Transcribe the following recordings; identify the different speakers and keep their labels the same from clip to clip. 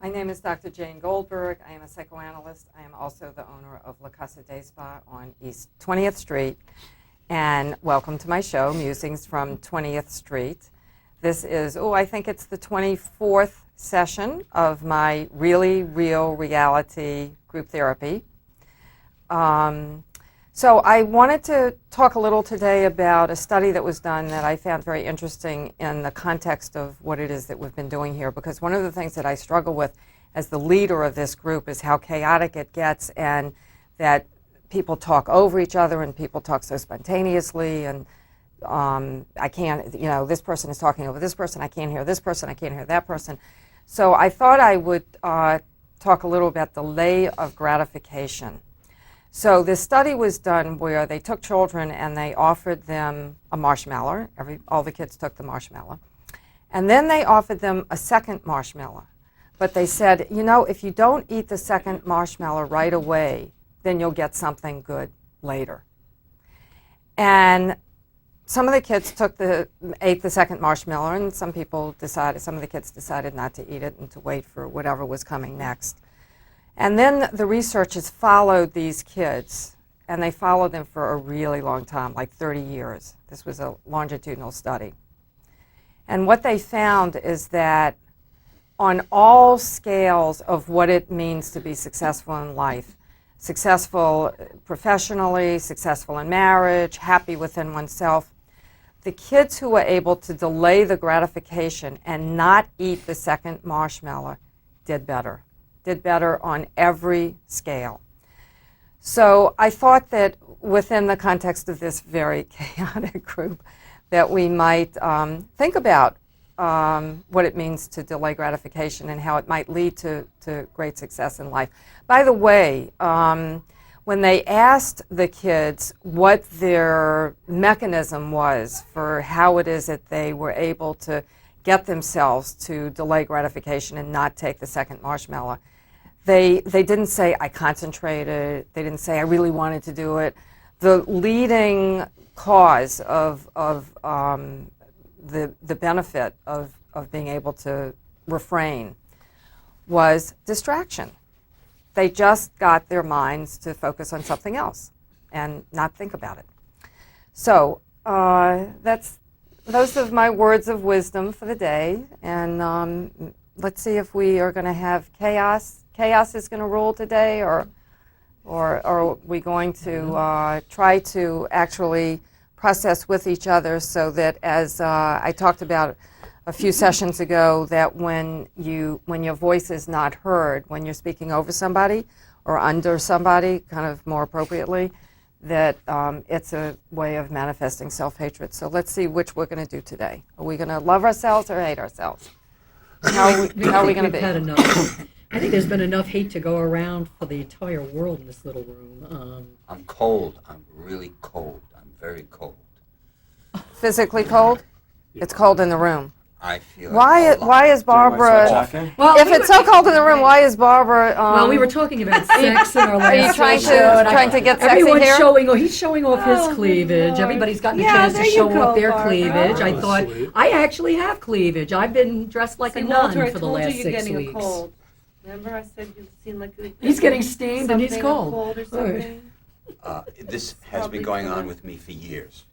Speaker 1: My name is Dr. Jane Goldberg. I am a psychoanalyst. I am also the owner of La Casa Day Spa on East 20th Street. And welcome to my show, Musings from 20th Street. This is, I think it's the 24th session of my Really Real Reality group therapy. So I wanted to talk a little today about a study that was done that I found very interesting in the context of what it is that we've been doing here, because one of the things that I struggle with as the leader of this group is how chaotic it gets, and that people talk over each other and people talk so spontaneously, and I can't, this person is talking over this person, I can't hear this person, I can't hear that person. So I thought I would talk a little about delay of gratification. So this study was done where they took children and they offered them a marshmallow. All the kids took the marshmallow. And then they offered them a second marshmallow. But they said, if you don't eat the second marshmallow right away, then you'll get something good later. And some of the kids ate the second marshmallow, and some of the kids decided not to eat it and to wait for whatever was coming next. And then the researchers followed these kids, and they followed them for a really long time, like 30 years. This was a longitudinal study. And what they found is that on all scales of what it means to be successful in life, successful professionally, successful in marriage, happy within oneself, the kids who were able to delay the gratification and not eat the second marshmallow did better on every scale. So I thought that within the context of this very chaotic group that we might think about what it means to delay gratification and how it might lead to great success in life. By the way, when they asked the kids what their mechanism was for how it is that they were able to get themselves to delay gratification and not take the second marshmallow, they didn't say, I concentrated. They didn't say, I really wanted to do it. The leading cause of the benefit of being able to refrain was distraction. They just got their minds to focus on something else and not think about it. So those are my words of wisdom for the day. And let's see if we are going to have chaos. Chaos is going to rule today, or are we going to try to actually process with each other so that, as I talked about a few sessions ago, that when your voice is not heard, when you're speaking over somebody or under somebody, kind of more appropriately, that it's a way of manifesting self-hatred. So let's see which we're going to do today. Are we going to love ourselves or hate ourselves? How are we going to be?
Speaker 2: I think there's been enough hate to go around for the entire world in this little room.
Speaker 3: I'm cold. I'm really cold. I'm very cold.
Speaker 1: Physically cold? It's cold in the room.
Speaker 3: I feel
Speaker 1: Why is Barbara?
Speaker 2: Well,
Speaker 1: if it's so cold in the room, why is Barbara?
Speaker 2: Well, we were talking about sex in our last
Speaker 1: Are you trying to get sexy
Speaker 2: Everyone's
Speaker 1: here?
Speaker 2: he's showing off his cleavage.
Speaker 4: Lord.
Speaker 2: Everybody's gotten a
Speaker 4: Yeah,
Speaker 2: chance to
Speaker 4: there you
Speaker 2: show
Speaker 4: go,
Speaker 2: off their
Speaker 4: Barbara.
Speaker 2: cleavage. I
Speaker 4: Oh,
Speaker 2: thought, I actually have cleavage. I've been dressed like a nun
Speaker 4: Walter, I
Speaker 2: for the
Speaker 4: told
Speaker 2: last
Speaker 4: you
Speaker 2: 6
Speaker 4: you're getting
Speaker 2: weeks.
Speaker 4: a cold. Remember I said you seem like
Speaker 2: He's getting steamed and he's
Speaker 4: something,
Speaker 2: cold.
Speaker 4: a cold or
Speaker 2: All right.
Speaker 4: something.
Speaker 3: This has
Speaker 4: Probably
Speaker 3: been going on
Speaker 4: cold.
Speaker 3: with me for years.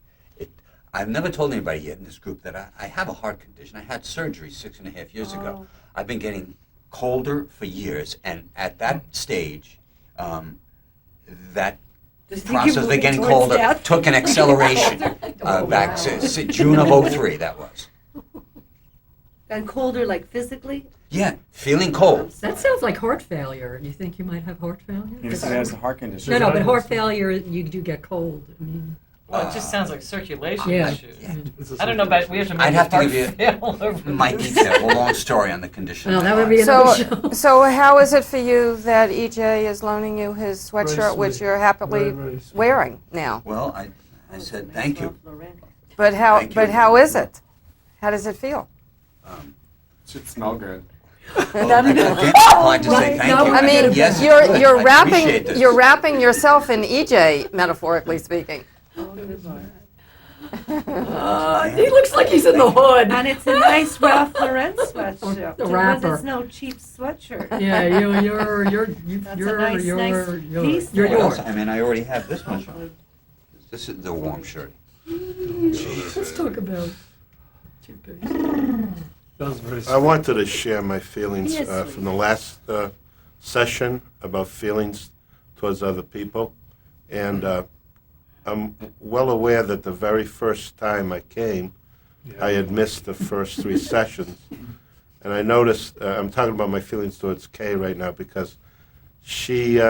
Speaker 3: I've never told anybody yet in this group that I have a heart condition. I had surgery 6.5 years ago.
Speaker 4: Oh.
Speaker 3: I've been getting colder for years, and at that stage, that
Speaker 4: Just think
Speaker 3: process
Speaker 4: you're
Speaker 3: of
Speaker 4: moving
Speaker 3: getting
Speaker 4: towards
Speaker 3: colder
Speaker 4: death.
Speaker 3: took an acceleration back to June of '03, that was.
Speaker 4: And colder, like physically?
Speaker 3: Yeah, feeling cold.
Speaker 2: That sounds like heart failure. You think you might have heart failure?
Speaker 5: He said he has a heart condition.
Speaker 2: No, but heart failure, you do get cold. I mean,
Speaker 6: Well, it just sounds like circulation
Speaker 2: Yeah.
Speaker 6: issues.
Speaker 3: Yeah.
Speaker 6: I don't know, but we have to make
Speaker 3: I'd have to
Speaker 6: heart
Speaker 3: give you
Speaker 6: fail over
Speaker 3: my
Speaker 6: this.
Speaker 3: detail, a long story on the condition.
Speaker 2: well,
Speaker 3: of my
Speaker 2: that would be
Speaker 3: heart.
Speaker 2: another show.
Speaker 1: So how is it for you that EJ is loaning you his sweatshirt, which
Speaker 5: sweet.
Speaker 1: you're happipily
Speaker 5: Very sweet.
Speaker 1: wearing now?
Speaker 3: Well, I said thank you.
Speaker 1: But how
Speaker 3: Thank you.
Speaker 1: how is it? How does it feel?
Speaker 5: Should smell good.
Speaker 3: Well, again, inclined to say thank
Speaker 2: No,
Speaker 3: you.
Speaker 1: I mean,
Speaker 3: yes,
Speaker 1: you're
Speaker 3: I appreciate this.
Speaker 1: wrapping yourself in EJ, metaphorically speaking.
Speaker 2: He looks like he's in the hood.
Speaker 4: And it's a nice Ralph Lauren sweatshirt.
Speaker 2: The
Speaker 4: too, 'cause
Speaker 2: wrapper.
Speaker 4: It's no cheap sweatshirt.
Speaker 2: Yeah, you're
Speaker 4: That's a nice piece
Speaker 2: you're
Speaker 4: there.
Speaker 2: yours.
Speaker 3: I mean, I already have this much on. This is the warm shirt.
Speaker 2: Let's talk about toothpaste.
Speaker 7: That was very
Speaker 8: I wanted to share my feelings
Speaker 4: He is sweet.
Speaker 8: from the last session about feelings towards other people. And I'm well aware that the very first time I came, I had missed the first 3 sessions. And I noticed, I'm talking about my feelings towards Kay right now because she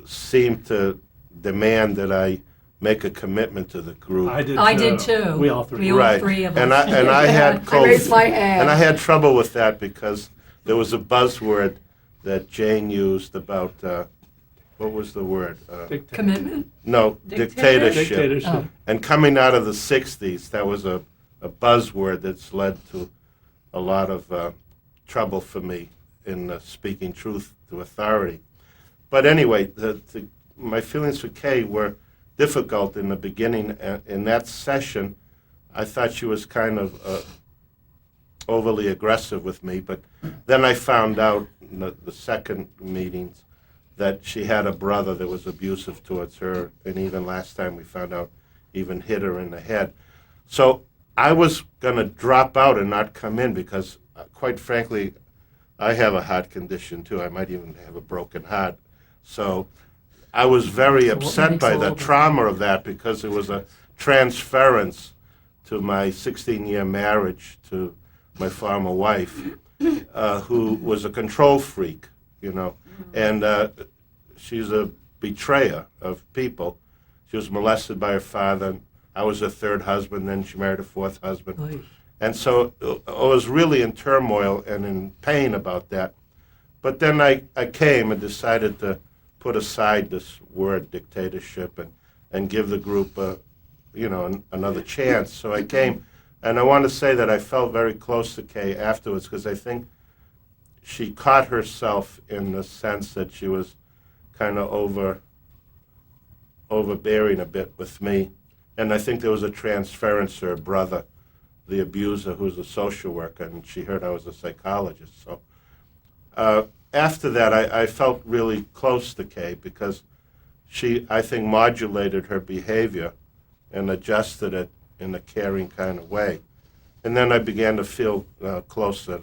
Speaker 8: seemed to demand that I make a commitment to the group.
Speaker 2: I did too.
Speaker 7: We all three.
Speaker 2: We all
Speaker 8: Right.
Speaker 2: 3 of us.
Speaker 8: And I had
Speaker 2: I raised my hand.
Speaker 8: and I had trouble with that because there was a buzzword that Jane used about what was the word?
Speaker 2: Commitment?
Speaker 8: No, dictatorship.
Speaker 7: Dictatorship.
Speaker 2: Oh.
Speaker 8: And coming out of the '60s, that was a buzzword that's led to a lot of trouble for me in speaking truth to authority. But anyway, my feelings for Kay were difficult in the beginning. In that session, I thought she was kind of overly aggressive with me, but then I found out in the second meetings that she had a brother that was abusive towards her, and even last time we found out even hit her in the head. So I was going to drop out and not come in because, quite frankly, I have a heart condition too. I might even have a broken heart. So I was very
Speaker 2: So what
Speaker 8: upset
Speaker 2: makes
Speaker 8: by
Speaker 2: all
Speaker 8: the
Speaker 2: of us-
Speaker 8: trauma of that because it was a transference to my 16-year marriage to my former wife, who was a control freak, you know, and she's a betrayer of people. She was molested by her father. I was her 3rd husband, then she married a 4th husband.
Speaker 2: Oy.
Speaker 8: And so I was really in turmoil and in pain about that. But then I came and decided to put aside this word dictatorship and give the group another chance. So I came, and I want to say that I felt very close to Kay afterwards because I think she caught herself in the sense that she was kind of overbearing a bit with me. And I think there was a transference to her brother, the abuser, who's a social worker, and she heard I was a psychologist. So after that, I felt really close to Kay because she, I think, modulated her behavior and adjusted it in a caring kind of way. And then I began to feel closer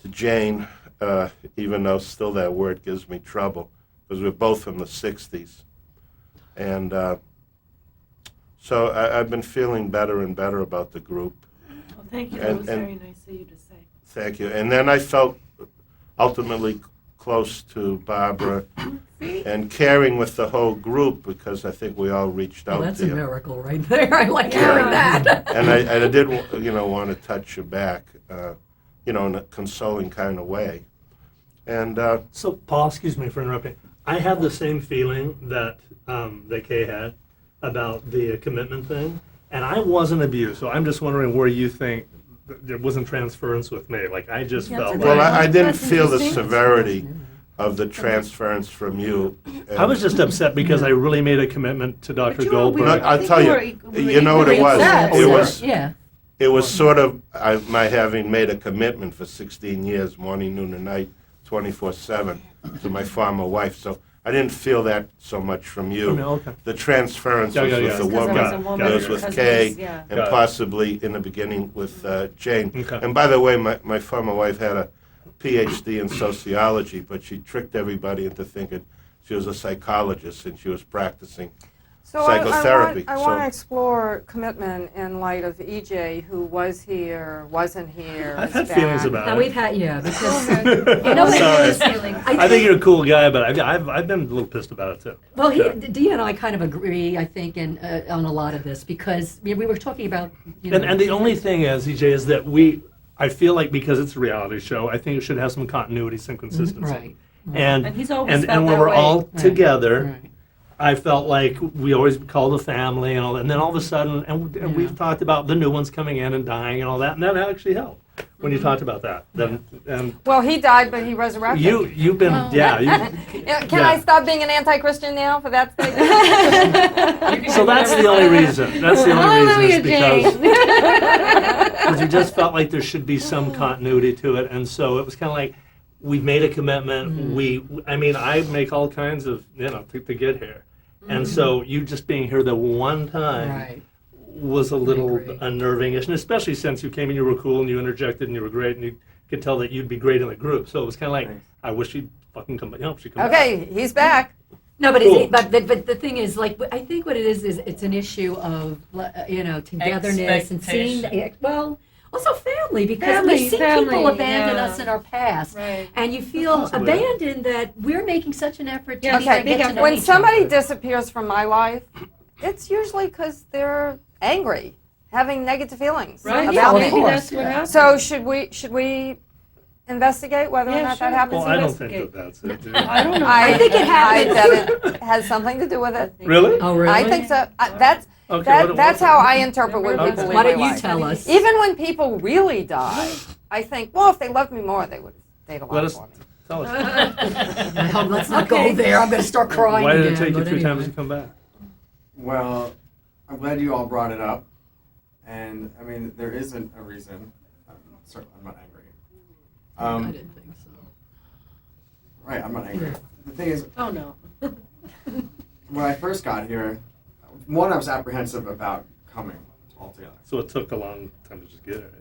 Speaker 8: to Jane, even though still that word gives me trouble because we're both from the 60s. And so I've been feeling better and better about the group.
Speaker 4: Well, thank you.
Speaker 8: And-
Speaker 4: That was
Speaker 8: and-
Speaker 4: very nice of you to say.
Speaker 8: Thank you. And then I felt ultimately close to Barbara and caring with the whole group because I think we all reached
Speaker 2: Well,
Speaker 8: out
Speaker 2: that's
Speaker 8: to
Speaker 2: a
Speaker 8: you.
Speaker 2: miracle right there. I like hearing that.
Speaker 8: And I did, want to touch you back, in a consoling kind of way. And
Speaker 7: So, Paul, excuse me for interrupting. I have the same feeling that Kay had about the commitment thing, and I wasn't abused. So I'm just wondering where you think there wasn't transference with me. Like I just
Speaker 4: Yeah,
Speaker 7: felt
Speaker 4: it's
Speaker 8: well,
Speaker 7: like
Speaker 8: I didn't
Speaker 4: That's
Speaker 8: feel the
Speaker 4: interesting.
Speaker 8: severity of the transference from you.
Speaker 7: I was just upset because I really made a commitment to Dr.
Speaker 4: But you were-
Speaker 7: Goldberg.
Speaker 8: No,
Speaker 4: I
Speaker 8: I'll
Speaker 4: think
Speaker 8: tell
Speaker 4: we
Speaker 8: you,
Speaker 4: were equally-
Speaker 8: you know what it was?
Speaker 2: Upset,
Speaker 8: It
Speaker 2: so-
Speaker 8: was
Speaker 2: yeah.
Speaker 8: It was sort of my having made a commitment for 16 years, morning, noon, and night, 24/7, to my former wife. So I didn't feel that so much from you.
Speaker 7: Oh, no, okay.
Speaker 8: The transference
Speaker 7: Yeah,
Speaker 8: was
Speaker 7: yeah,
Speaker 8: with
Speaker 7: yeah.
Speaker 8: the
Speaker 7: Because
Speaker 8: woman.
Speaker 7: I was a woman,
Speaker 8: It was with
Speaker 4: because
Speaker 8: Kay,
Speaker 4: it was- yeah.
Speaker 8: and
Speaker 7: Got it.
Speaker 8: possibly in the beginning with Jane.
Speaker 7: Okay.
Speaker 8: And by the way, my former wife had a PhD in sociology, but she tricked everybody into thinking she was a psychologist and she was practicing.
Speaker 1: So
Speaker 8: Psychotherapy,
Speaker 1: I want to
Speaker 8: so-
Speaker 1: explore commitment in light of EJ, who was here, wasn't here.
Speaker 7: I've
Speaker 1: is
Speaker 7: had feelings
Speaker 1: back.
Speaker 7: about
Speaker 2: Now
Speaker 7: it.
Speaker 2: we've had, yeah, because,
Speaker 4: You know what
Speaker 7: Sorry.
Speaker 4: it is, feeling.
Speaker 7: I think you're a cool guy, but I've been a little pissed about it too.
Speaker 2: well,
Speaker 7: Yeah.
Speaker 2: Dee and I kind of agree, I think, on a lot of this because we were talking about,
Speaker 7: And the only thing is, EJ, is that I feel like because it's a reality show, I think it should have some continuity, some consistency.
Speaker 2: right.
Speaker 7: And
Speaker 4: And he's always
Speaker 7: and,
Speaker 4: felt
Speaker 7: and when
Speaker 4: that
Speaker 7: we're
Speaker 4: way.
Speaker 7: all
Speaker 2: Right.
Speaker 7: together,
Speaker 2: Right.
Speaker 7: I felt like we always call the family and all that. And then all of a sudden, and
Speaker 2: Yeah.
Speaker 7: we've talked about the new ones coming in and dying and all that, and that actually helped. when you talked about that. Then, and
Speaker 1: Well, he died, but he resurrected.
Speaker 7: you've been, yeah.
Speaker 1: Yeah, Can
Speaker 7: Yeah.
Speaker 1: I stop being an anti-Christian now for that statement?
Speaker 7: So that's the only reason. That's the only reason is
Speaker 4: Hallelujah,
Speaker 7: because you just felt like there should be some continuity to it, and so it was kind of like we've made a commitment. I mean, I make all kinds of to get here, and so you just being here the one time
Speaker 2: Right.
Speaker 7: was a little
Speaker 2: agree.
Speaker 7: unnerving, and especially since you came and you were cool and you interjected and you were great and you could tell that you'd be great in the group. So it was kind of like
Speaker 5: Thanks.
Speaker 7: I wish she'd fucking come back. She'd come back.
Speaker 1: Okay, he's back.
Speaker 2: No, but
Speaker 7: Cool.
Speaker 2: but the thing is, like, I think what it is it's an issue of togetherness and seeing. Well, also family, because we've seen people
Speaker 4: Family,
Speaker 2: abandon
Speaker 4: yeah.
Speaker 2: us in our past,
Speaker 4: Right.
Speaker 2: and you feel
Speaker 7: Possibly.
Speaker 2: abandoned that we're making such an effort to
Speaker 4: Yeah,
Speaker 1: Okay,
Speaker 2: get to know
Speaker 1: when
Speaker 2: each
Speaker 1: somebody
Speaker 2: other.
Speaker 1: disappears from my life, it's usually because they're angry, having negative feelings
Speaker 4: Right,
Speaker 1: about
Speaker 4: yeah,
Speaker 2: of
Speaker 1: me.
Speaker 4: maybe
Speaker 2: course,
Speaker 4: that's what
Speaker 2: yeah.
Speaker 4: happened.
Speaker 1: So should we investigate whether or
Speaker 4: Yeah,
Speaker 1: not
Speaker 4: sure.
Speaker 1: that happens?
Speaker 7: Well, I don't think
Speaker 4: investigate.
Speaker 7: that's it. dude.
Speaker 4: I don't know.
Speaker 1: I
Speaker 2: think it
Speaker 1: I
Speaker 2: happens.
Speaker 1: bet it has something to do with it.
Speaker 7: Really?
Speaker 2: Oh, really?
Speaker 1: I think so. That's
Speaker 7: Okay,
Speaker 1: that's how I interpret when
Speaker 7: Okay.
Speaker 1: people leave
Speaker 2: Why
Speaker 1: my
Speaker 2: don't you
Speaker 1: life.
Speaker 2: tell us?
Speaker 1: Even when people really die, I think, well, if they loved me more, they would stayed alive
Speaker 7: Let us
Speaker 1: for me.
Speaker 7: tell us.
Speaker 2: Oh, let's not go there. I'm going to start crying
Speaker 7: Why did
Speaker 2: again.
Speaker 7: it take you
Speaker 2: but
Speaker 7: 3
Speaker 2: anyway.
Speaker 7: times to come back?
Speaker 5: Well, I'm glad you all brought it up. And I mean, there isn't a reason. I'm not angry.
Speaker 2: I didn't think so.
Speaker 5: Right, I'm not angry. The thing is,
Speaker 4: Oh, no.
Speaker 5: when I first got here, one, I was apprehensive about coming altogether.
Speaker 7: So it took a long time to just get it.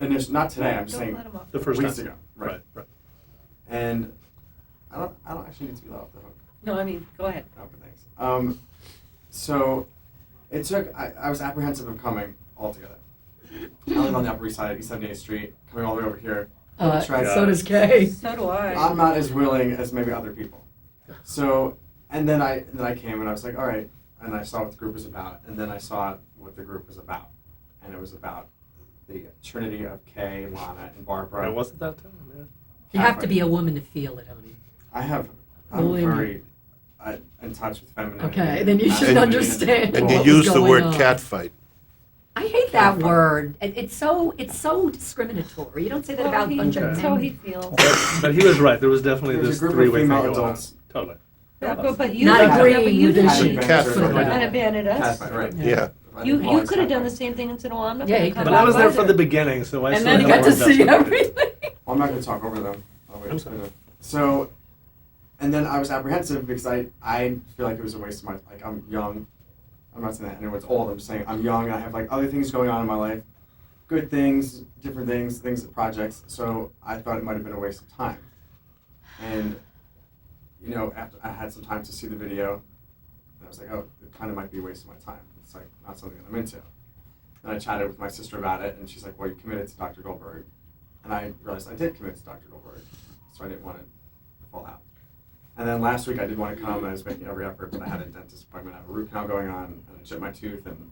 Speaker 7: Yeah.
Speaker 5: Not today. I'm just
Speaker 4: Don't
Speaker 5: saying
Speaker 4: let him off.
Speaker 7: The first
Speaker 5: weeks
Speaker 7: time.
Speaker 5: ago. Right.
Speaker 7: Right.
Speaker 5: And I don't actually need to be let off the hook.
Speaker 4: No, I mean, go ahead.
Speaker 5: Oh, but thanks. So it took. I was apprehensive of coming altogether. I live on the Upper East Side, East 78th Street, coming all the way over here. Try-
Speaker 2: So does Kay.
Speaker 4: So do I.
Speaker 5: I'm not as willing as maybe other people. So, and then I came and I was like, all right, and I saw what the group was about, and then I saw what the group was about, and it was about the trinity of Kay, Lana, and Barbara.
Speaker 7: Right, wasn't that time? Yeah.
Speaker 2: You have to be a woman to feel it, honey.
Speaker 5: I'm
Speaker 2: Believe me.
Speaker 5: very in touch with femininity.
Speaker 2: Okay, then you should
Speaker 5: masculinity,
Speaker 2: understand.
Speaker 8: And
Speaker 2: What
Speaker 8: you
Speaker 2: was
Speaker 8: use the
Speaker 2: going
Speaker 8: word
Speaker 2: on?
Speaker 8: catfight.
Speaker 2: I hate that word. It's so discriminatory. You don't say that about a bunch of
Speaker 7: Okay.
Speaker 4: That's how
Speaker 2: men.
Speaker 4: he feels.
Speaker 7: But he was right. There was definitely
Speaker 5: There's a
Speaker 7: this
Speaker 5: group of
Speaker 7: three-way thing
Speaker 5: female
Speaker 7: going on.
Speaker 5: adults.
Speaker 7: Totally.
Speaker 4: But you
Speaker 2: Not
Speaker 4: yeah,
Speaker 2: agreeing
Speaker 4: but you
Speaker 2: with
Speaker 4: did-
Speaker 2: this.
Speaker 5: Having
Speaker 8: Catfight.
Speaker 5: been
Speaker 8: Right.
Speaker 4: And abandoned us.
Speaker 5: Catfight, right.
Speaker 8: Yeah.
Speaker 4: You
Speaker 5: Well,
Speaker 4: could have done the
Speaker 5: catfight.
Speaker 4: same thing and said, "Oh, I'm not
Speaker 2: Yeah,
Speaker 4: going
Speaker 2: you
Speaker 4: to come
Speaker 2: could
Speaker 7: But I
Speaker 4: back."
Speaker 7: was there from
Speaker 4: either.
Speaker 7: the beginning, so I
Speaker 4: And
Speaker 7: still
Speaker 4: then
Speaker 2: You
Speaker 7: have
Speaker 2: got
Speaker 7: more
Speaker 2: to see
Speaker 7: investment.
Speaker 2: everything.
Speaker 5: Well, I'm not going to talk over them. I'll wait
Speaker 7: I'm
Speaker 5: for
Speaker 7: sorry.
Speaker 5: them. So, and then I was apprehensive because I feel like it was a waste of my, like, I'm young. I'm not saying that anyone's old. I'm just saying I'm young and I have like other things going on in my life. Good things, different things, projects. So I thought it might have been a waste of time. And, you know, after I had some time to see the video, and I was like, oh, it kind of might be a waste of my time. It's like not something that I'm into. And I chatted with my sister about it, and she's like, well, you committed to Dr. Goldberg. And I realized I did commit to Dr. Goldberg, so I didn't want to fall out. And then last week I did want to come, and I was making every effort, but I had a dentist appointment, I have a root canal going on, and I chipped my tooth, and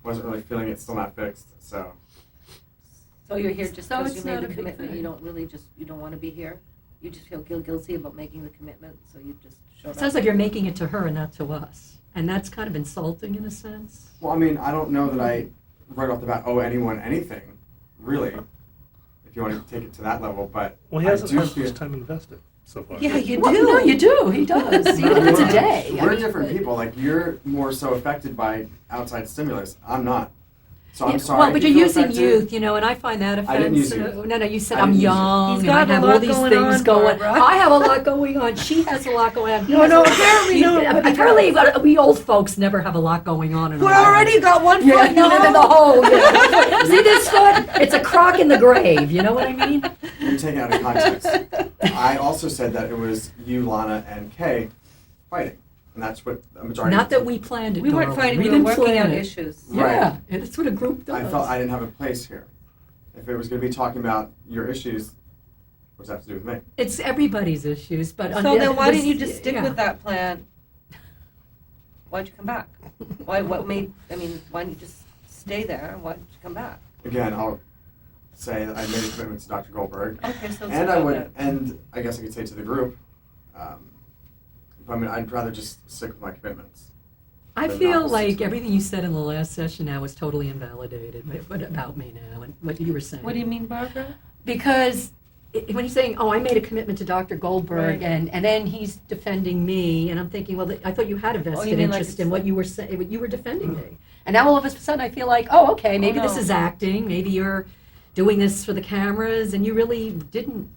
Speaker 5: wasn't really feeling it, still not fixed, so.
Speaker 4: So you're here just
Speaker 2: So
Speaker 4: because
Speaker 2: it's
Speaker 4: you made
Speaker 2: not
Speaker 4: the
Speaker 2: a big
Speaker 4: commitment.
Speaker 2: thing.
Speaker 4: You don't really you don't want to be here. You just feel guilty about making the commitment, so you just showed
Speaker 2: It
Speaker 4: up.
Speaker 2: sounds like you're making it to her and not to us. And that's kind of insulting in a sense.
Speaker 5: Well, I mean, I don't know that I, right off the bat, owe anyone anything, really, if you want to take it to that level, but
Speaker 7: Well, he
Speaker 5: I
Speaker 7: hasn't
Speaker 5: do
Speaker 7: much
Speaker 5: feel.
Speaker 7: time invested so far.
Speaker 4: Yeah, you
Speaker 2: Well,
Speaker 4: do.
Speaker 2: no, you do. He does. Even if it's a day. I
Speaker 5: We're
Speaker 2: mean,
Speaker 5: different
Speaker 2: but-
Speaker 5: people. Like, you're more so affected by outside stimulus. I'm not. So I'm
Speaker 2: Yeah,
Speaker 5: sorry.
Speaker 2: well,
Speaker 5: if
Speaker 2: but
Speaker 5: you
Speaker 2: you're
Speaker 5: feel
Speaker 2: using
Speaker 5: affected.
Speaker 2: youth, and I find that
Speaker 5: I didn't use
Speaker 2: offensive.
Speaker 5: youth.
Speaker 2: No, you said
Speaker 5: I
Speaker 2: I'm
Speaker 5: didn't use youth.
Speaker 2: young
Speaker 4: He's
Speaker 2: and I
Speaker 4: got a
Speaker 2: have all
Speaker 4: lot
Speaker 2: these
Speaker 4: going
Speaker 2: things
Speaker 4: on,
Speaker 2: going.
Speaker 4: Barbara.
Speaker 2: I have a lot going on. She has a lot going on. He
Speaker 4: No,
Speaker 2: has
Speaker 4: no,
Speaker 2: a-
Speaker 4: apparently
Speaker 2: you-
Speaker 4: nobody
Speaker 2: Apparently,
Speaker 4: does.
Speaker 2: we old folks never have a lot going on in
Speaker 4: We
Speaker 2: our lives.
Speaker 4: already got one
Speaker 2: Yeah,
Speaker 4: foot in the
Speaker 2: in the
Speaker 4: hole.
Speaker 2: hole. Yeah. See this foot? It's a crock in the grave. You know what I mean?
Speaker 5: You're taking it out of context. I also said that it was you, Lana, and Kay fighting. And that's what a majority
Speaker 2: Not
Speaker 5: of
Speaker 2: that we planned it.
Speaker 4: We weren't
Speaker 2: darling.
Speaker 4: fighting. We were
Speaker 2: didn't
Speaker 4: working
Speaker 2: plan
Speaker 4: out
Speaker 2: it.
Speaker 4: issues.
Speaker 2: Yeah, that's what a group does.
Speaker 5: I felt I didn't have a place here. If it was going to be talking about your issues, what does that have to do with me?
Speaker 2: It's everybody's issues, but
Speaker 4: So then why didn't you
Speaker 2: this-
Speaker 4: just stick
Speaker 2: yeah.
Speaker 4: with that plan? Why'd you come back? Why didn't you just stay there? Why'd you come back?
Speaker 5: Again, I'll say that I made a commitment to Dr. Goldberg.
Speaker 4: Okay, so it's
Speaker 5: And I
Speaker 4: about
Speaker 5: would,
Speaker 4: that.
Speaker 5: and I guess I could say to the group, I mean, I'd rather just stick with my commitments.
Speaker 2: I
Speaker 5: the
Speaker 2: feel
Speaker 5: opposite
Speaker 2: like
Speaker 5: to me.
Speaker 2: everything you said in the last session now was totally invalidated. What about me now and what you were saying?
Speaker 4: What do you mean, Barbara?
Speaker 2: Because when he's saying, "Oh, I made a commitment to Dr. Goldberg,"
Speaker 4: Right.
Speaker 2: and then he's defending me, and I'm thinking, well, I thought you had a vested
Speaker 4: mean like
Speaker 2: interest
Speaker 4: it's-
Speaker 2: in what you were saying. You were defending me, and now all of a sudden I feel like, oh, okay, maybe this
Speaker 4: no.
Speaker 2: is acting. Maybe you're doing this for the cameras, and you really didn't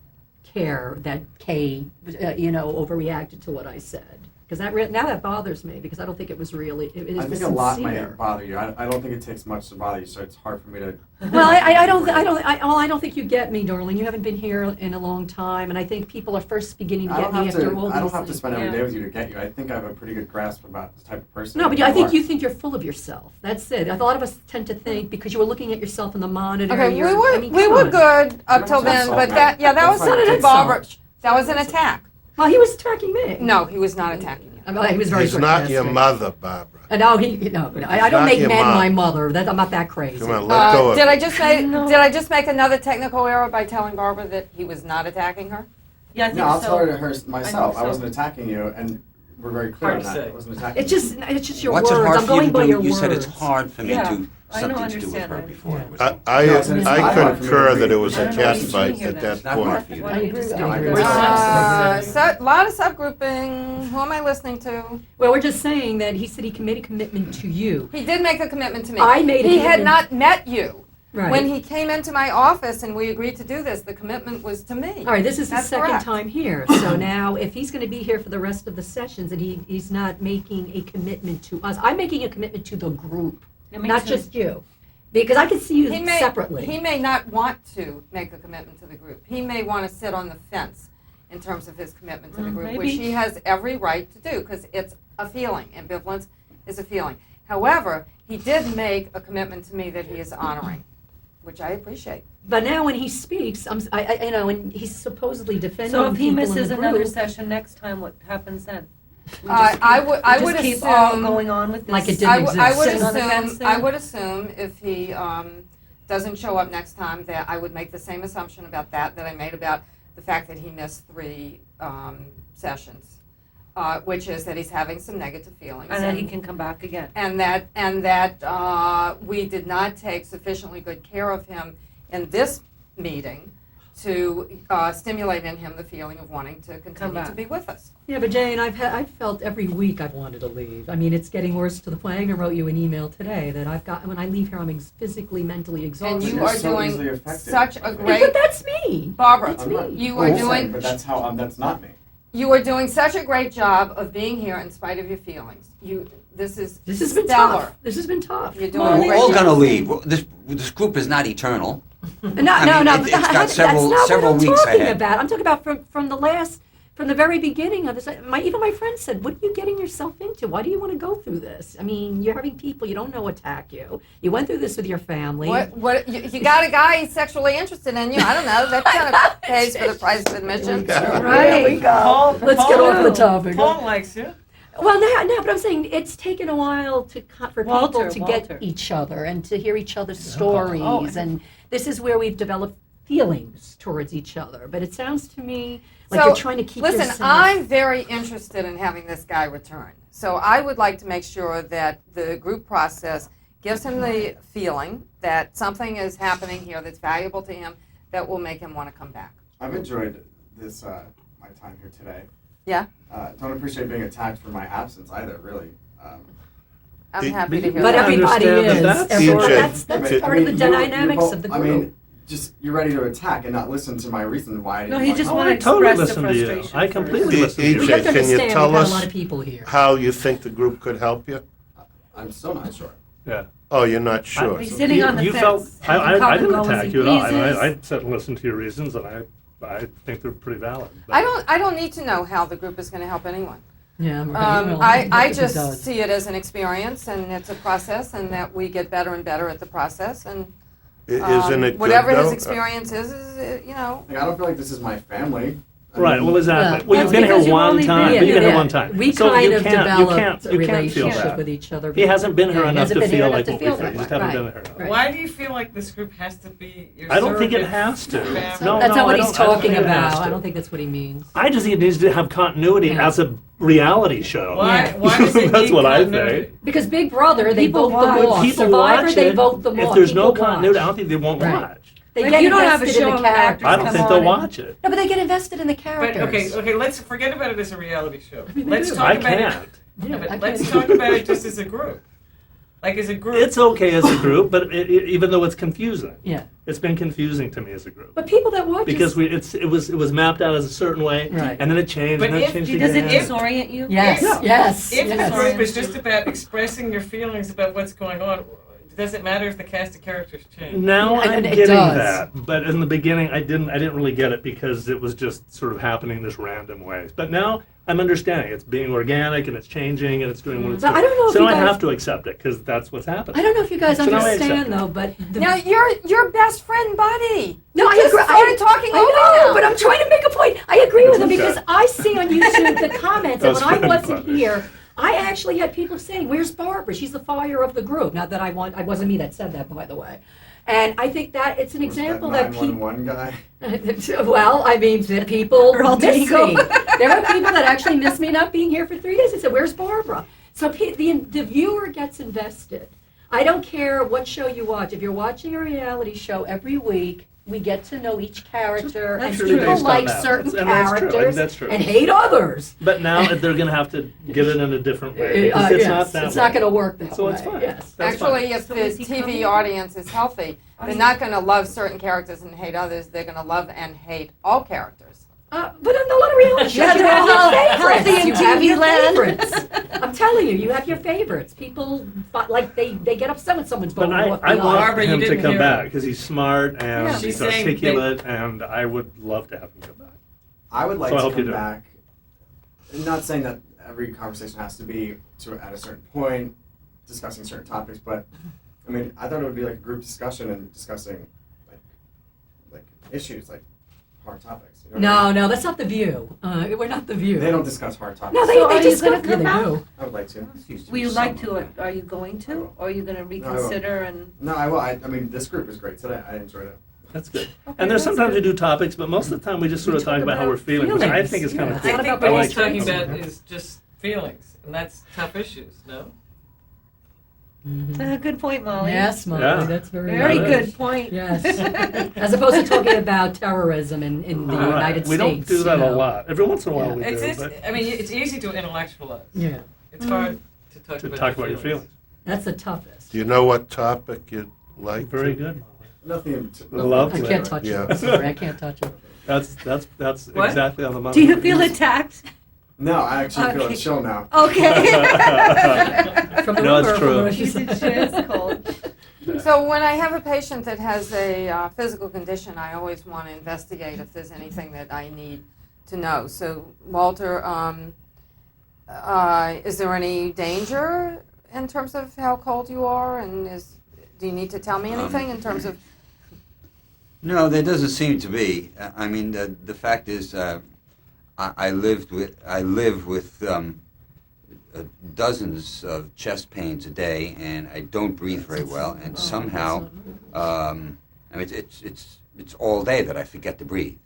Speaker 2: care that Kay, overreacted to what I said. Because now that bothers me because I don't think it was really. It
Speaker 5: I
Speaker 2: was
Speaker 5: think a lot
Speaker 2: sincere.
Speaker 5: might bother you. I don't think it takes much to bother you, so it's hard for me to.
Speaker 2: Well, I don't think you get me, darling. You haven't been here in a long time, and I think people are first beginning to
Speaker 5: I
Speaker 2: get
Speaker 5: don't
Speaker 2: me
Speaker 5: have
Speaker 2: after
Speaker 5: to.
Speaker 2: all
Speaker 5: I
Speaker 2: these
Speaker 5: don't have to
Speaker 2: things.
Speaker 5: spend every
Speaker 4: Yeah.
Speaker 5: day with you to get you. I think I have a pretty good grasp about the type of person.
Speaker 2: No, but
Speaker 5: you
Speaker 2: I think
Speaker 5: are.
Speaker 2: you think you're full of yourself. That's it. A lot of us tend to think because you were looking at yourself in the monitor.
Speaker 1: Okay, we
Speaker 2: you're-
Speaker 1: were
Speaker 2: I mean,
Speaker 1: we
Speaker 2: come
Speaker 1: were
Speaker 2: on.
Speaker 1: good up
Speaker 5: Don't
Speaker 1: till then,
Speaker 5: insult
Speaker 1: but
Speaker 5: me.
Speaker 1: that was
Speaker 5: Don't
Speaker 2: insult.
Speaker 1: Barbara. That was an attack.
Speaker 2: Well, he was attacking me.
Speaker 1: No, he was not attacking you.
Speaker 2: He was very
Speaker 8: He's not your
Speaker 2: sarcastic.
Speaker 8: mother, Barbara.
Speaker 2: No, I don't
Speaker 8: not
Speaker 2: make
Speaker 8: your
Speaker 2: men
Speaker 8: mom.
Speaker 2: my mother. I'm not that crazy.
Speaker 8: Come on, let go of
Speaker 1: Did
Speaker 8: it.
Speaker 1: I just make another technical error by telling Barbara that he was not attacking her?
Speaker 4: Yeah, I think
Speaker 5: No, I'll
Speaker 4: so.
Speaker 5: tell her to her myself.
Speaker 4: so.
Speaker 5: I wasn't attacking you, and we're very clear
Speaker 6: Hard
Speaker 5: on
Speaker 6: to
Speaker 5: that.
Speaker 6: say.
Speaker 5: I wasn't attacking
Speaker 2: It's
Speaker 5: you.
Speaker 2: just your
Speaker 3: What's
Speaker 2: words.
Speaker 3: it hard
Speaker 2: I'm
Speaker 3: for you
Speaker 2: going
Speaker 3: to
Speaker 2: by
Speaker 3: do?
Speaker 2: your
Speaker 3: You
Speaker 2: words.
Speaker 3: said it's hard for me
Speaker 4: Yeah,
Speaker 3: to
Speaker 4: I don't
Speaker 3: something to do with
Speaker 4: understand
Speaker 3: her
Speaker 4: that.
Speaker 3: before. It was-
Speaker 8: I,
Speaker 5: No, it's
Speaker 8: I
Speaker 5: not hard for me to
Speaker 8: concur
Speaker 5: read.
Speaker 8: that it was
Speaker 4: I
Speaker 8: a
Speaker 4: don't know what
Speaker 8: cat
Speaker 4: he's
Speaker 8: fight
Speaker 4: doing here
Speaker 8: at
Speaker 4: then.
Speaker 8: that
Speaker 3: It's not
Speaker 8: point.
Speaker 3: hard for you.
Speaker 4: Why don't you just
Speaker 2: I
Speaker 4: stick
Speaker 2: agree.
Speaker 4: with
Speaker 6: Where's
Speaker 4: it?
Speaker 1: Lot of subgrouping. Who am I listening to?
Speaker 2: Well, we're just saying that he said he made a commitment to you.
Speaker 1: He did make a commitment to me.
Speaker 2: I made a
Speaker 1: He had
Speaker 2: commitment-
Speaker 1: not met you.
Speaker 2: Right.
Speaker 1: When he came into my office and we agreed to do this, the commitment was to me.
Speaker 2: All right, this is the
Speaker 1: That's
Speaker 2: second
Speaker 1: correct.
Speaker 2: time here. So now, if he's going to be here for the rest of the sessions and he's not making a commitment to us, I'm making a commitment to the group,
Speaker 4: Yeah, me
Speaker 2: not
Speaker 4: too.
Speaker 2: just you. Because I can see you
Speaker 1: He may,
Speaker 2: separately.
Speaker 1: he may not want to make a commitment to the group. He may want to sit on the fence in terms of his commitment to the group, which
Speaker 4: maybe.
Speaker 1: he has every right to do because it's a feeling. Ambivalence is a feeling. However, he did make a commitment to me that he is honoring, which I appreciate.
Speaker 2: But now when he speaks, and he's supposedly defending
Speaker 4: So if he
Speaker 2: people in
Speaker 4: misses
Speaker 2: the
Speaker 4: another
Speaker 2: group,
Speaker 4: session next time, what happens then? We
Speaker 1: I would
Speaker 4: just keep
Speaker 1: assume
Speaker 4: all going on with this.
Speaker 2: Like it didn't
Speaker 1: I would
Speaker 2: Sitting
Speaker 4: on the fence
Speaker 1: assume
Speaker 4: there?
Speaker 1: I would assume if he doesn't show up next time that I would make the same assumption about that I made about the fact that he missed 3 sessions, which is that he's having some negative feelings
Speaker 4: And then he can come back again.
Speaker 1: and that we did not take sufficiently good care of him in this meeting to stimulate in him the feeling of wanting to continue to
Speaker 4: back.
Speaker 1: be with us.
Speaker 2: yeah, but Jane, I've felt every week I've wanted to leave. I mean, it's getting worse to the point. I even wrote you an email today that when I leave here, I'm physically, mentally
Speaker 1: And
Speaker 2: exhausted.
Speaker 1: you
Speaker 5: You're
Speaker 1: are
Speaker 5: so
Speaker 1: doing
Speaker 5: easily affected.
Speaker 1: such a
Speaker 5: But
Speaker 1: great,
Speaker 2: But that's me.
Speaker 1: Barbara,
Speaker 2: It's
Speaker 5: I'm not-
Speaker 2: me.
Speaker 1: you
Speaker 5: I'm
Speaker 1: are
Speaker 5: saying,
Speaker 1: doing
Speaker 5: but that's how. That's not me.
Speaker 1: you are doing such a great job of being here in spite of your feelings. This is
Speaker 2: This has been
Speaker 1: stellar.
Speaker 2: tough. This has been tough.
Speaker 1: You're doing
Speaker 4: Well,
Speaker 1: a
Speaker 3: We're
Speaker 1: great
Speaker 3: all
Speaker 1: job.
Speaker 3: gonna leave. This group is not eternal.
Speaker 2: No,
Speaker 3: I
Speaker 2: no,
Speaker 3: mean,
Speaker 2: no.
Speaker 3: it's
Speaker 2: but
Speaker 3: got
Speaker 2: that's
Speaker 3: several-
Speaker 2: not
Speaker 3: several
Speaker 2: what I'm
Speaker 3: weeks
Speaker 2: talking
Speaker 3: ahead.
Speaker 2: about. I'm talking about from the very beginning of this. Even my friend said, "What are you getting yourself into? Why do you want to go through this? I mean, you're having people you don't know attack you. You went through this with your family.
Speaker 1: What you got a guy sexually interested in you? I don't know. That kind of pays for the price of admission.
Speaker 2: Right.
Speaker 4: There we go.
Speaker 6: Paul,
Speaker 2: Let's
Speaker 6: Paul,
Speaker 2: get off the topic.
Speaker 6: Paul likes you.
Speaker 2: Well, no, but I'm saying it's taken a while for
Speaker 4: Walter,
Speaker 2: people to
Speaker 4: Walter.
Speaker 2: get each other and to hear each other's stories,
Speaker 6: Oh.
Speaker 2: and this is where we've developed feelings towards each other. But it sounds to me like
Speaker 1: So,
Speaker 2: you're trying to keep
Speaker 1: Listen,
Speaker 2: yourself.
Speaker 1: I'm very interested in having this guy return. So I would like to make sure that the group process gives him the feeling that something is happening here that's valuable to him that will make him want to come back.
Speaker 5: I've enjoyed this my time here today.
Speaker 1: Yeah?
Speaker 5: Don't appreciate being attacked for my absence either. Really.
Speaker 1: I'm
Speaker 8: Did-
Speaker 1: happy to hear
Speaker 2: But
Speaker 1: that.
Speaker 2: everybody
Speaker 7: understand
Speaker 2: is.
Speaker 7: that that's-
Speaker 2: Everyone-
Speaker 8: EJ,
Speaker 2: that's
Speaker 8: but-
Speaker 2: part of the dynamics of the
Speaker 5: I
Speaker 2: group.
Speaker 5: mean, just you're ready to attack and not listen to my reason why. I didn't
Speaker 4: No, he
Speaker 5: like
Speaker 4: just
Speaker 5: it.
Speaker 4: wanted
Speaker 7: I totally
Speaker 4: express the
Speaker 7: listen to you.
Speaker 4: frustration
Speaker 7: I
Speaker 4: first.
Speaker 7: completely listen to
Speaker 8: EJ,
Speaker 7: you.
Speaker 2: You have to
Speaker 8: can you
Speaker 2: understand,
Speaker 8: tell
Speaker 2: we've had
Speaker 8: us
Speaker 2: a lot of people here.
Speaker 8: how you think the group could help you?
Speaker 5: I'm still not sure.
Speaker 7: Yeah.
Speaker 8: Oh, you're not sure.
Speaker 4: He's sitting on the
Speaker 7: you
Speaker 4: fence.
Speaker 7: felt
Speaker 4: and
Speaker 7: I
Speaker 4: come and
Speaker 7: didn't
Speaker 4: go as
Speaker 7: attack
Speaker 4: he
Speaker 7: you at all.
Speaker 4: pleases.
Speaker 7: I sat and listened to your reasons, and I think they're pretty valid.
Speaker 1: I don't need to know how the group is going to help anyone.
Speaker 2: Yeah, well,
Speaker 1: I
Speaker 2: it
Speaker 1: just
Speaker 2: does.
Speaker 1: see it as an experience and it's a process and that we get better and better at the process and
Speaker 8: Isn't it good,
Speaker 1: whatever his
Speaker 8: though?
Speaker 1: experience is, you know.
Speaker 5: Like, I don't feel like this is my family. I
Speaker 7: Right.
Speaker 5: mean,
Speaker 7: Well, exactly.
Speaker 2: Yeah.
Speaker 7: well,
Speaker 4: That's
Speaker 7: you've been here
Speaker 4: because you've
Speaker 7: one
Speaker 4: only
Speaker 7: time.
Speaker 4: been
Speaker 7: But you've been
Speaker 4: here-
Speaker 7: here one time.
Speaker 2: We
Speaker 7: So
Speaker 2: kind
Speaker 7: you
Speaker 2: of
Speaker 7: can't,
Speaker 2: developed
Speaker 7: you
Speaker 2: a
Speaker 7: can't feel
Speaker 2: relationship
Speaker 7: that.
Speaker 2: with each other.
Speaker 7: He hasn't been here
Speaker 2: Yeah, he
Speaker 7: enough
Speaker 2: hasn't
Speaker 7: to
Speaker 2: been here
Speaker 7: feel
Speaker 2: enough
Speaker 7: like
Speaker 2: to
Speaker 7: what we
Speaker 2: feel
Speaker 7: feel.
Speaker 2: that
Speaker 7: You just
Speaker 2: way.
Speaker 7: haven't
Speaker 2: Right.
Speaker 7: been here enough.
Speaker 2: Right.
Speaker 6: Why do you feel like this group has to be your
Speaker 7: I don't think it
Speaker 6: surrogate
Speaker 7: has to.
Speaker 6: family?
Speaker 7: No,
Speaker 2: That's
Speaker 7: no,
Speaker 2: not what
Speaker 7: I
Speaker 2: he's
Speaker 7: don't
Speaker 2: talking
Speaker 7: think it has
Speaker 2: about.
Speaker 7: to.
Speaker 2: I don't think that's what he means.
Speaker 7: I just think it needs to have continuity
Speaker 2: Yeah.
Speaker 7: as a reality show.
Speaker 6: Why?
Speaker 2: Yeah.
Speaker 6: Why does it
Speaker 7: That's
Speaker 6: need
Speaker 7: what I
Speaker 6: continuity?
Speaker 7: think.
Speaker 2: Because Big Brother, they
Speaker 4: People
Speaker 2: vote them
Speaker 4: watch.
Speaker 2: off.
Speaker 7: People
Speaker 2: Survivor,
Speaker 7: watch
Speaker 2: they
Speaker 7: it.
Speaker 2: vote them
Speaker 7: If
Speaker 2: off.
Speaker 7: there's no
Speaker 2: People
Speaker 7: continuity, I
Speaker 2: watch.
Speaker 7: don't think they won't
Speaker 2: Right.
Speaker 7: watch.
Speaker 2: They
Speaker 4: Like,
Speaker 2: get
Speaker 4: you don't have a
Speaker 2: invested in
Speaker 4: show
Speaker 2: the
Speaker 4: and the actors
Speaker 2: characters.
Speaker 7: I don't
Speaker 4: come
Speaker 7: think
Speaker 4: on
Speaker 7: they'll
Speaker 4: and-
Speaker 7: watch it.
Speaker 2: No, but they get invested in the
Speaker 6: But
Speaker 2: characters.
Speaker 6: okay, let's forget about it as a reality show.
Speaker 2: mean, they
Speaker 6: Let's
Speaker 2: do.
Speaker 6: talk
Speaker 7: I
Speaker 6: about
Speaker 7: can't.
Speaker 6: it.
Speaker 2: Yeah,
Speaker 6: But
Speaker 2: I
Speaker 6: let's
Speaker 2: can't.
Speaker 6: talk about it just as a group. Like as a group.
Speaker 7: It's okay as a group, but even though it's confusing,
Speaker 2: Yeah.
Speaker 7: it's been confusing to me as a group.
Speaker 2: But people that watch
Speaker 7: Because
Speaker 2: it.
Speaker 7: it was mapped out as a certain way,
Speaker 2: Right.
Speaker 7: and then it changed,
Speaker 6: But
Speaker 7: and then it
Speaker 6: if-
Speaker 7: changed
Speaker 4: Does it
Speaker 7: again.
Speaker 4: disorient you?
Speaker 2: Yes,
Speaker 6: Yeah.
Speaker 2: yes,
Speaker 6: If
Speaker 2: yes.
Speaker 6: the group is just about expressing your feelings about what's going on, does it matter if the cast of characters change?
Speaker 7: Now
Speaker 2: And
Speaker 7: I'm
Speaker 2: it
Speaker 7: getting
Speaker 2: does.
Speaker 7: that, but in the beginning I didn't really get it because it was just sort of happening this random ways. But now I'm understanding it's being organic and it's changing and it's doing what it's
Speaker 2: But
Speaker 7: doing.
Speaker 2: I don't know if
Speaker 7: so
Speaker 2: you
Speaker 7: now I
Speaker 2: guys-
Speaker 7: have to accept it because that's what's happening.
Speaker 2: I don't know if you guys
Speaker 7: So now I accept
Speaker 2: understand
Speaker 7: it.
Speaker 2: though, but the,
Speaker 1: Now you're your best friend, buddy.
Speaker 2: no,
Speaker 1: You
Speaker 2: I
Speaker 1: just
Speaker 2: agree.
Speaker 1: started talking
Speaker 2: I
Speaker 1: over
Speaker 2: know,
Speaker 1: him.
Speaker 2: but I'm trying to make a point. I agree with him
Speaker 7: Okay.
Speaker 2: because I see on YouTube the comments, and
Speaker 7: That's
Speaker 2: when I
Speaker 7: very
Speaker 2: wasn't
Speaker 7: funny.
Speaker 2: here, I actually had people saying, "Where's Barbara? She's the fire of the group." Not that I wasn't me that said that, by the way. And I think that it's an example that people.
Speaker 5: 911 guy.
Speaker 2: Well, I mean, the people
Speaker 4: Or alter
Speaker 2: miss
Speaker 4: ego.
Speaker 2: me. There are people that actually miss me not being here for 3 days and said, "Where's Barbara?" So the viewer gets invested. I don't care what show you watch. If you're watching a reality show every week, we get to know each character,
Speaker 4: That's
Speaker 2: and
Speaker 4: true.
Speaker 2: people
Speaker 4: Based
Speaker 7: on
Speaker 2: like
Speaker 7: that.
Speaker 2: certain
Speaker 7: And that's true.
Speaker 2: characters
Speaker 7: That's true.
Speaker 2: and hate others.
Speaker 7: But now they're going to have to get it in a different way because it's
Speaker 2: Yes,
Speaker 7: not that
Speaker 2: it's
Speaker 7: way.
Speaker 2: not going to work that
Speaker 7: So
Speaker 2: way.
Speaker 7: it's fine.
Speaker 2: Yes.
Speaker 7: That's fine.
Speaker 1: Actually, if
Speaker 4: So
Speaker 1: the
Speaker 4: is he
Speaker 1: TV
Speaker 4: coming?
Speaker 1: audience is healthy, they're not going to love certain characters and hate others. They're going to love and hate all characters.
Speaker 2: But in a lot of reality shows, you have your
Speaker 4: Healthy
Speaker 2: favorites.
Speaker 4: in
Speaker 2: You have your
Speaker 4: TV land.
Speaker 2: favorites. I'm telling you, you have your favorites. People, like, they get upset when someone's
Speaker 7: But
Speaker 2: voting off the
Speaker 7: I
Speaker 2: aisle.
Speaker 7: want
Speaker 6: Barbara, you
Speaker 7: him to
Speaker 6: didn't
Speaker 7: come
Speaker 6: hear
Speaker 7: back
Speaker 6: it.
Speaker 7: because he's smart and
Speaker 2: Yeah.
Speaker 7: he's
Speaker 6: She's saying
Speaker 7: articulate, and I would love to have him come back.
Speaker 5: I would like
Speaker 7: So I
Speaker 5: to
Speaker 7: hope you
Speaker 5: come
Speaker 7: do.
Speaker 5: back. Not saying that every conversation has to be at a certain point, discussing certain topics, but I mean, I thought it would be like a group discussion and discussing like issues, like hard topics. You know what I mean?
Speaker 2: No, that's not the View. We're not the View.
Speaker 5: They don't discuss hard topics.
Speaker 2: No,
Speaker 4: So
Speaker 2: they
Speaker 4: are you
Speaker 2: just
Speaker 4: gonna
Speaker 2: yeah,
Speaker 4: come
Speaker 2: they
Speaker 4: back?
Speaker 2: do.
Speaker 5: I would like to.
Speaker 4: Will you like to? Are you going to? Or are you going to reconsider and?
Speaker 5: No, I will. I mean, this group was great today. I enjoyed it.
Speaker 7: That's good.
Speaker 4: Okay,
Speaker 7: And there's
Speaker 4: that's
Speaker 7: sometimes we
Speaker 4: good.
Speaker 7: do topics, but most of the time we just sort
Speaker 2: We
Speaker 7: of talk
Speaker 2: talk
Speaker 7: about how
Speaker 2: about
Speaker 7: we're feeling, which I
Speaker 2: feelings.
Speaker 7: think is kind
Speaker 2: Yeah,
Speaker 7: of
Speaker 2: it's
Speaker 7: cool.
Speaker 2: not
Speaker 6: I
Speaker 2: about
Speaker 6: think what
Speaker 7: I
Speaker 6: he's
Speaker 7: like
Speaker 6: talking
Speaker 7: that.
Speaker 6: about is just feelings, and that's tough issues, no?
Speaker 4: Good point, Molly.
Speaker 2: Yes, Molly,
Speaker 7: Yeah.
Speaker 2: that's very
Speaker 4: Very
Speaker 7: Yeah,
Speaker 4: good
Speaker 7: it
Speaker 4: point.
Speaker 2: Yes. As opposed to talking about terrorism in the
Speaker 7: Right.
Speaker 2: United
Speaker 7: We
Speaker 2: States.
Speaker 7: don't do that
Speaker 2: you
Speaker 7: a
Speaker 2: know.
Speaker 7: lot. Every once in a while
Speaker 2: Yeah.
Speaker 7: we
Speaker 6: It's,
Speaker 7: do,
Speaker 6: it's,
Speaker 7: but
Speaker 6: I mean, it's easy to intellectualize.
Speaker 2: Yeah,
Speaker 6: It's hard to talk
Speaker 7: to
Speaker 6: about,
Speaker 7: talk about your feelings.
Speaker 2: that's the toughest.
Speaker 8: Do you know what topic you'd like?
Speaker 7: Very
Speaker 8: to-
Speaker 7: good.
Speaker 5: Nothing.
Speaker 7: Lovely.
Speaker 2: I can't touch
Speaker 8: Yeah.
Speaker 2: it. Sorry, I can't touch it.
Speaker 7: That's
Speaker 6: What?
Speaker 7: exactly on the money.
Speaker 4: Do you feel attacked?
Speaker 5: No, I actually feel
Speaker 4: Okay.
Speaker 5: a chill now.
Speaker 4: Okay.
Speaker 2: From the
Speaker 7: No, it's
Speaker 2: rumor,
Speaker 7: true.
Speaker 2: from what she
Speaker 4: She's
Speaker 2: said.
Speaker 4: cold.
Speaker 1: So when I have a patient that has a physical condition, I always want to investigate if there's anything that I need to know. So Walter, is there any danger in terms of how cold you are, and do you need to tell me anything in terms of?
Speaker 3: No, there doesn't seem to be. I mean, the fact is, I live with dozens of chest pains a day, and I don't breathe very well. And somehow, I mean, it's all day that I forget to breathe.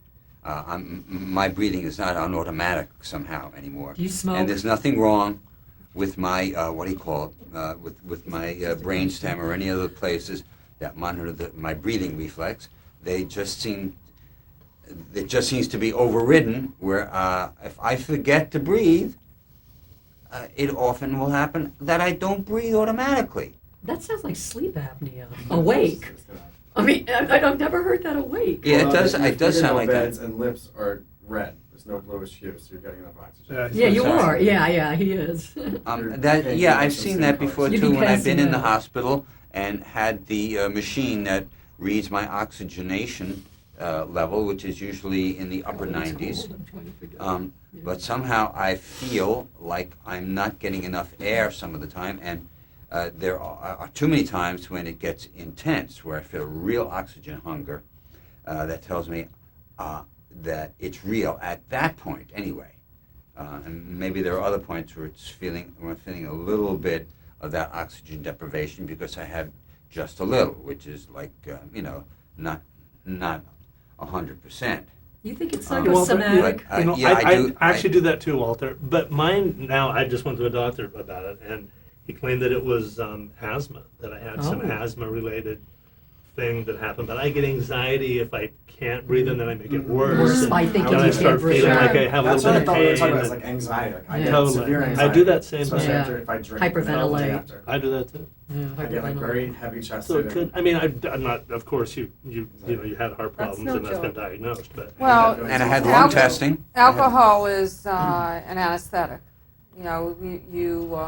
Speaker 3: My breathing is not on automatic somehow anymore.
Speaker 2: Do you smoke?
Speaker 3: And there's nothing wrong with my what do you call it? With my brainstem or any other places that monitor my breathing reflex. It just seems to be overridden. Where if I forget to breathe, it often will happen that I don't breathe automatically.
Speaker 2: That sounds like sleep apnea. Awake. I mean, I've never heard that awake.
Speaker 3: Yeah,
Speaker 5: Well,
Speaker 3: it
Speaker 5: your
Speaker 3: does sound like
Speaker 5: beds
Speaker 3: that.
Speaker 5: and lips are red. There's no bluish hue, so you're getting enough oxygen.
Speaker 7: Yeah,
Speaker 2: Yeah, you
Speaker 3: Sorry.
Speaker 2: are. Yeah, he is.
Speaker 3: Yeah, I've seen that before
Speaker 2: You'd be
Speaker 3: too when I've
Speaker 2: passing
Speaker 3: been in the
Speaker 2: out.
Speaker 3: hospital and had the machine that reads my oxygenation level, which is usually in the upper 90s. But somehow I feel like I'm not getting enough air some of the time, and there are too many times when it gets intense, where I feel real oxygen hunger. That tells me that it's real at that point anyway. And maybe there are other points where I'm feeling a little bit of that oxygen deprivation because I had just a little, which is like, not 100%.
Speaker 2: You think it's
Speaker 3: Um,
Speaker 2: psychosomatic?
Speaker 3: but,
Speaker 7: You know,
Speaker 3: I do.
Speaker 7: I actually do that too, Walter. But mine now, I just went to a doctor about it, and he claimed that it was asthma, that I had some
Speaker 2: Oh.
Speaker 7: asthma-related thing that happened. But I get anxiety if I can't breathe, and then I make it
Speaker 5: Worse
Speaker 7: worse.
Speaker 2: by
Speaker 7: and
Speaker 2: thinking
Speaker 7: then I
Speaker 2: you
Speaker 7: start
Speaker 2: can't breathe.
Speaker 7: feeling like I have a
Speaker 5: That's what I
Speaker 7: little
Speaker 5: thought
Speaker 7: bit
Speaker 5: we were
Speaker 7: of
Speaker 5: talking
Speaker 7: pain.
Speaker 5: about, is like anxiety. Like, I
Speaker 2: Yeah.
Speaker 5: get
Speaker 7: Totally.
Speaker 5: severe
Speaker 7: I
Speaker 5: anxiety.
Speaker 7: do that same
Speaker 5: Especially
Speaker 7: thing.
Speaker 2: Yeah.
Speaker 5: after if I drink.
Speaker 2: Hyperventilate.
Speaker 5: After.
Speaker 7: I do that too.
Speaker 2: Yeah,
Speaker 5: I get like
Speaker 2: hyperventilate.
Speaker 5: very heavy chested.
Speaker 7: So it could. I mean, I'm not. Of course, you had heart
Speaker 4: That's
Speaker 7: problems,
Speaker 4: no
Speaker 7: and that's been
Speaker 4: joke.
Speaker 7: diagnosed. But
Speaker 1: Well,
Speaker 3: And I had lung
Speaker 1: Alcohol-
Speaker 3: testing.
Speaker 1: Alcohol is an anesthetic. You know, you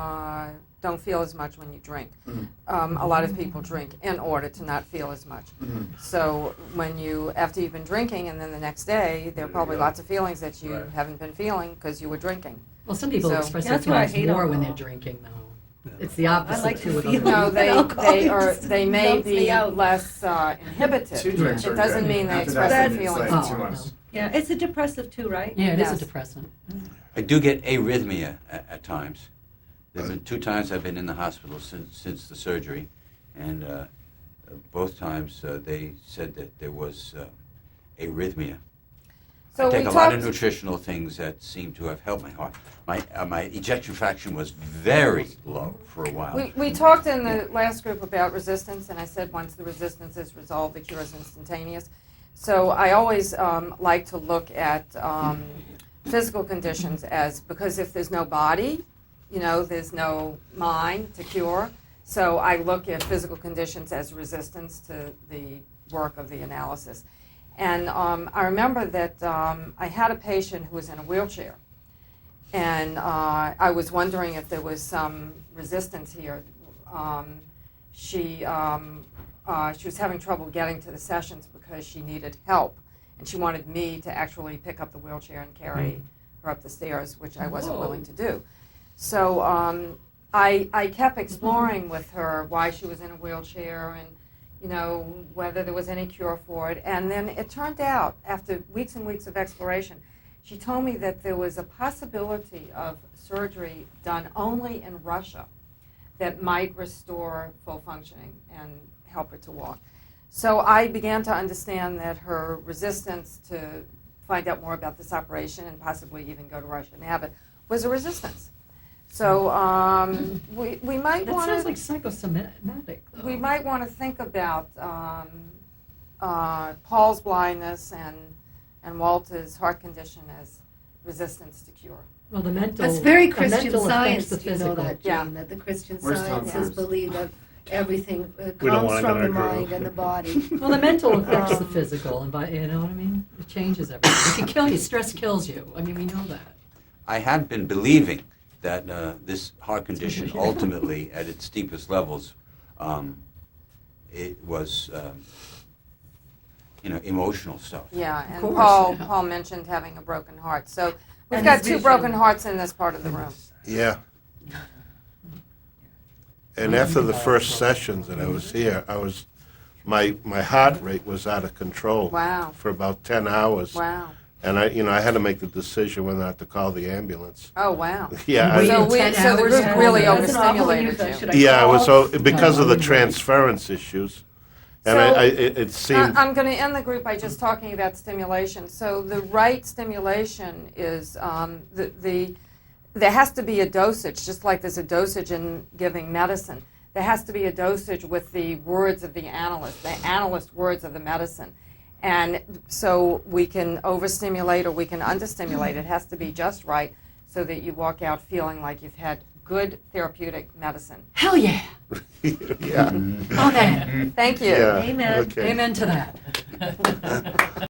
Speaker 1: don't feel as much when you drink. A lot of people drink in order to not feel as much. So after you've been drinking, and then the next day, there are probably lots of feelings that you
Speaker 5: Right.
Speaker 1: haven't been feeling because you were drinking.
Speaker 2: Well, some people
Speaker 1: So-
Speaker 2: express their
Speaker 4: That's why I
Speaker 2: feelings
Speaker 4: hate
Speaker 2: more when they're
Speaker 4: alcohol.
Speaker 2: drinking, though. It's the opposite
Speaker 4: like
Speaker 2: too
Speaker 4: to
Speaker 2: with
Speaker 4: feel
Speaker 2: other
Speaker 1: No,
Speaker 2: people.
Speaker 1: they
Speaker 4: Alcohol
Speaker 1: they may
Speaker 4: dumps me
Speaker 1: be
Speaker 4: out.
Speaker 1: less inhibited.
Speaker 5: Two drinks
Speaker 1: It
Speaker 5: are
Speaker 1: doesn't
Speaker 5: good.
Speaker 1: mean they
Speaker 5: After
Speaker 1: express
Speaker 5: that,
Speaker 1: their
Speaker 5: it's
Speaker 1: feelings.
Speaker 5: like
Speaker 2: Oh,
Speaker 5: too
Speaker 2: no.
Speaker 5: much.
Speaker 4: Yeah, it's a depressive too, right?
Speaker 2: Yeah, it is
Speaker 1: Yes.
Speaker 2: a depressant.
Speaker 3: I do get arrhythmia at times. There have been 2 times I've been in the hospital since the surgery, and both times they said that there was arrhythmia.
Speaker 1: So
Speaker 3: I take
Speaker 1: we
Speaker 3: a lot of
Speaker 1: talked-
Speaker 3: nutritional things that seem to have helped my heart. My ejection fraction was very low for a while.
Speaker 1: We talked in the last group about resistance, and I said once the resistance is resolved, the cure is instantaneous. So I always like to look at physical conditions because if there's no body, there's no mind to cure. So I look at physical conditions as resistance to the work of the analysis. And I remember that I had a patient who was in a wheelchair. And I was wondering if there was some resistance here. She was having trouble getting to the sessions because she needed help. And she wanted me to actually pick up the wheelchair and carry her up the stairs, which I wasn't willing to do. So I kept exploring with her why she was in a wheelchair and whether there was any cure for it. And then it turned out, after weeks and weeks of exploration, she told me that there was a possibility of surgery done only in Russia that might restore full functioning and help her to walk. So I began to understand that her resistance to find out more about this operation and possibly even go to Russia and have it was a resistance. So we might
Speaker 2: That
Speaker 1: want
Speaker 2: sounds
Speaker 1: to
Speaker 2: like psychosomatic. though.
Speaker 1: we might want to think about Paul's blindness and Walter's heart condition as resistance to cure.
Speaker 2: Well, the mental.
Speaker 9: It's very
Speaker 2: the
Speaker 9: Christian
Speaker 2: mental affects
Speaker 9: science,
Speaker 2: the
Speaker 9: you know
Speaker 2: physical.
Speaker 9: that,
Speaker 1: Yeah.
Speaker 9: Jane, that the Christian
Speaker 5: Where's Tom
Speaker 9: sciences
Speaker 5: Cruise?
Speaker 9: believe that everything
Speaker 7: We don't
Speaker 9: comes
Speaker 7: want him
Speaker 9: from
Speaker 7: in
Speaker 9: the
Speaker 7: our group.
Speaker 9: mind and the body.
Speaker 2: Well, the mental affects the physical, and you know what I mean. It changes everything. It can kill you. Stress kills you. I mean, we know that.
Speaker 3: I had been believing that this heart condition ultimately, at its deepest levels, it was, emotional stuff.
Speaker 1: Yeah, and
Speaker 2: course,
Speaker 1: Paul
Speaker 2: yeah.
Speaker 1: Paul mentioned having a broken heart. So we've
Speaker 2: And
Speaker 1: got
Speaker 2: his
Speaker 1: 2
Speaker 2: vision.
Speaker 1: broken hearts in this part of the room.
Speaker 8: Yeah. And after the first sessions that I was here, my heart rate was out of control.
Speaker 1: Wow.
Speaker 8: For about 10 hours.
Speaker 1: Wow.
Speaker 8: And I had to make the decision whether or not to call the ambulance.
Speaker 1: Oh, wow.
Speaker 8: Yeah.
Speaker 2: Wait.
Speaker 1: So,
Speaker 2: Waited 10
Speaker 1: so the
Speaker 2: hours
Speaker 1: group
Speaker 2: for
Speaker 1: really
Speaker 2: that.
Speaker 4: That's an awful
Speaker 1: overstimulated
Speaker 4: use.
Speaker 1: you.
Speaker 4: Should I
Speaker 8: Yeah, it was
Speaker 4: call?
Speaker 8: because
Speaker 2: No,
Speaker 8: of the
Speaker 2: I wouldn't.
Speaker 8: transference issues. And
Speaker 1: So-
Speaker 8: it seemed,
Speaker 1: I'm going to end the group by just talking about stimulation. So the right stimulation is there has to be a dosage, just like there's a dosage in giving medicine. There has to be a dosage with the words of the analyst words of the medicine. And so we can overstimulate or we can understimulate. It has to be just right so that you walk out feeling like you've had good therapeutic medicine.
Speaker 2: Hell yeah!
Speaker 8: yeah.
Speaker 2: Amen.
Speaker 1: Thank you.
Speaker 8: Yeah.
Speaker 4: Amen.
Speaker 8: Okay.
Speaker 2: Amen to that.